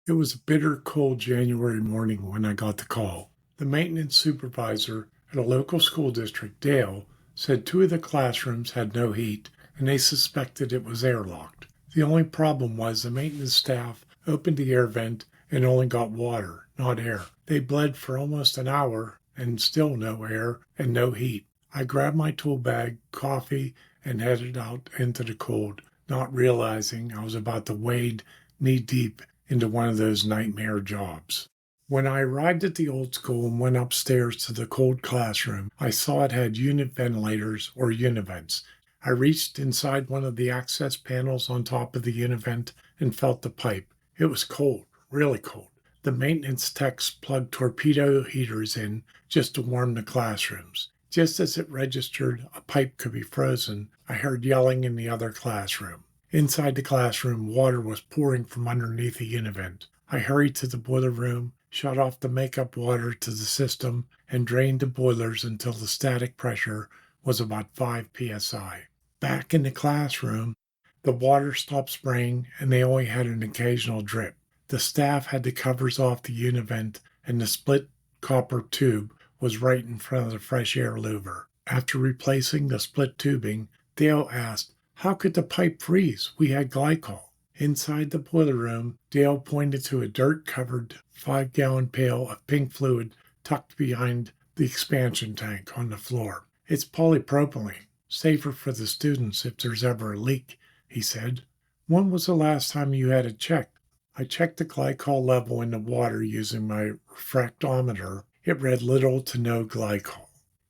It was a bitter cold January morning when I got the call. The maintenance supervisor at a local school district, Dale, said two of the classrooms had no heat and they suspected it was airlocked. The only problem was the maintenance staff opened the air vent and only got water, not air. They bled for almost an hour and still no air and no heat. I grabbed my tool bag, coffee, and headed out into the cold, not realizing I was about to wade knee deep into one of those nightmare jobs. When I arrived at the old school and went upstairs to the cold classroom, I saw it had unit ventilators or univents. I reached inside one of the access panels on top of the univent and felt the pipe. It was cold, really cold. The maintenance techs plugged torpedo heaters in just to warm the classrooms. Just as it registered a pipe could be frozen, I heard yelling in the other classroom. Inside the classroom, water was pouring from underneath the univent. I hurried to the boiler room, shut off the makeup water to the system, and drained the boilers until the static pressure was about 5 psi. Back in the classroom, the water stopped spraying and they only had an occasional drip. The staff had the covers off the univent and the split copper tube was right in front of the fresh air louver. After replacing the split tubing, Dale asked, "How could the pipe freeze? We had glycol." Inside the boiler room, Dale pointed to a dirt-covered 5-gallon pail of pink fluid tucked behind the expansion tank on the floor. "It's polypropylene, safer for the students if there's ever a leak," he said. "When was the last time you had it checked?" I checked the glycol level in the water using my refractometer. It read little to no glycol.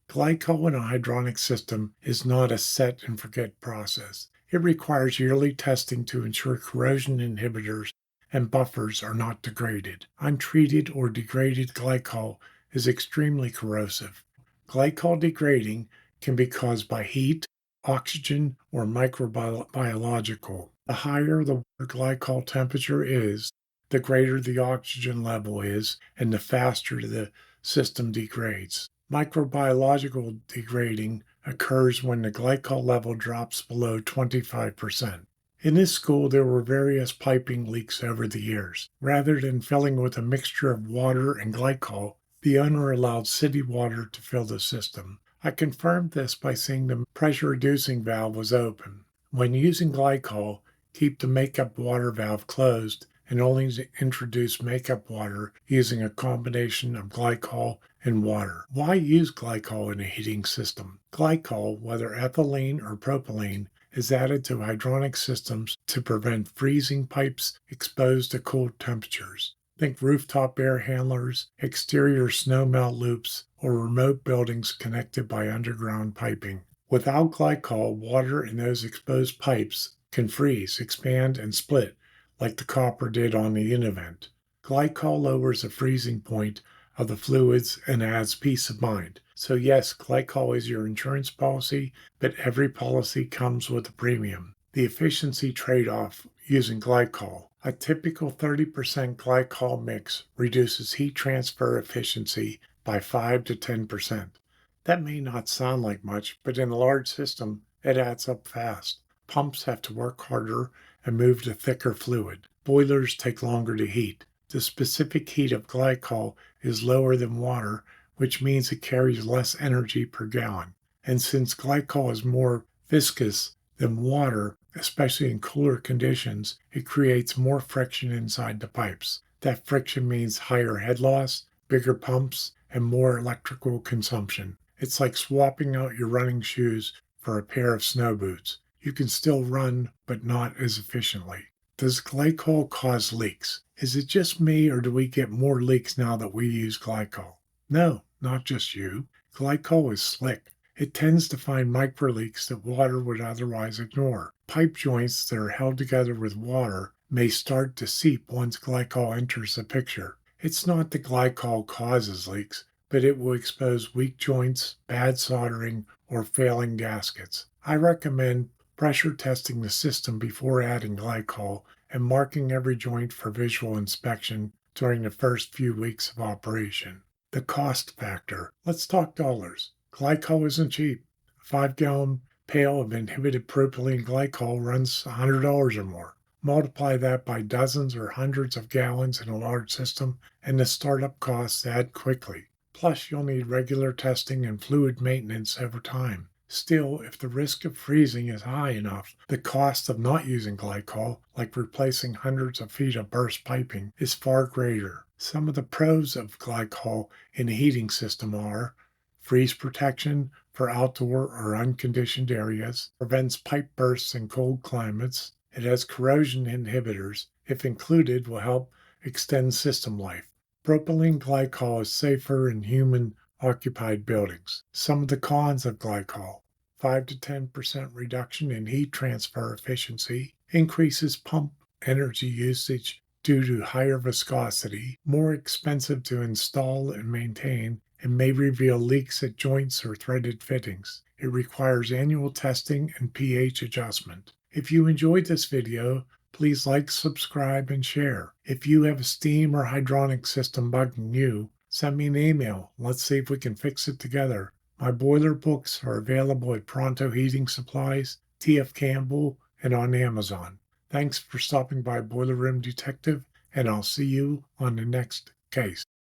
Glycol in a hydronic system is not a set and forget process. It requires yearly testing to ensure corrosion inhibitors and buffers are not degraded. Untreated or degraded glycol is extremely corrosive. Glycol degrading can be caused by heat, oxygen, or microbiological. The higher the glycol temperature is, the greater the oxygen level is, and the faster the system degrades. Microbiological degrading occurs when the glycol level drops below 25%. In this school, there were various piping leaks over the years. Rather than filling with a mixture of water and glycol, the owner allowed city water to fill the system. I confirmed this by seeing the pressure reducing valve was open. When using glycol, keep the makeup water valve closed and only introduce makeup water using a combination of glycol and water. Why use glycol in a heating system? Glycol, whether ethylene or propylene, is added to hydronic systems to prevent freezing pipes exposed to cold temperatures. Think rooftop air handlers, exterior snowmelt loops, or remote buildings connected by underground piping. Without glycol, water in those exposed pipes can freeze, expand, and split, like the copper did on the univent. Glycol lowers the freezing point of the fluids and adds peace of mind. So yes, glycol is your insurance policy, but every policy comes with a premium. The efficiency trade-off using glycol. A typical 30% glycol mix reduces heat transfer efficiency by 5 to 10%. That may not sound like much, but in a large system, it adds up fast. Pumps have to work harder and move to thicker fluid. Boilers take longer to heat. The specific heat of glycol is lower than water, which means it carries less energy per gallon. And since glycol is more viscous than water, especially in cooler conditions, it creates more friction inside the pipes. That friction means higher head loss, bigger pumps, and more electrical consumption. It's like swapping out your running shoes for a pair of snow boots. You can still run, but not as efficiently. Does glycol cause leaks? Is it just me, or do we get more leaks now that we use glycol? No, not just you. Glycol is slick. It tends to find micro leaks that water would otherwise ignore. Pipe joints that are held together with water may start to seep once glycol enters the picture. It's not that glycol causes leaks, but it will expose weak joints, bad soldering, or failing gaskets. I recommend pressure testing the system before adding glycol and marking every joint for visual inspection during the first few weeks of operation. The cost factor. Let's talk dollars. Glycol isn't cheap. A 5-gallon pail of inhibited propylene glycol runs $100 or more. Multiply that by dozens or hundreds of gallons in a large system, and the startup costs add quickly. Plus, you'll need regular testing and fluid maintenance over time. Still, if the risk of freezing is high enough, the cost of not using glycol, like replacing hundreds of feet of burst piping, is far greater. Some of the pros of glycol in a heating system are freeze protection for outdoor or unconditioned areas, prevents pipe bursts in cold climates. It has corrosion inhibitors. If included, will help extend system life. Propylene glycol is safer in human occupied buildings. Some of the cons of glycol: 5 to 10% reduction in heat transfer efficiency, increases pump energy usage due to higher viscosity, more expensive to install and maintain, and may reveal leaks at joints or threaded fittings. It requires annual testing and pH adjustment. If you enjoyed this video, please like, subscribe, and share. If you have a steam or hydronic system bugging you, send me an email. Let's see if we can fix it together. My boiler books are available at Pronto Heating Supplies, T.F. Campbell, and on Amazon. Thanks for stopping by Boiler Room Detective, and I'll see you on the next case.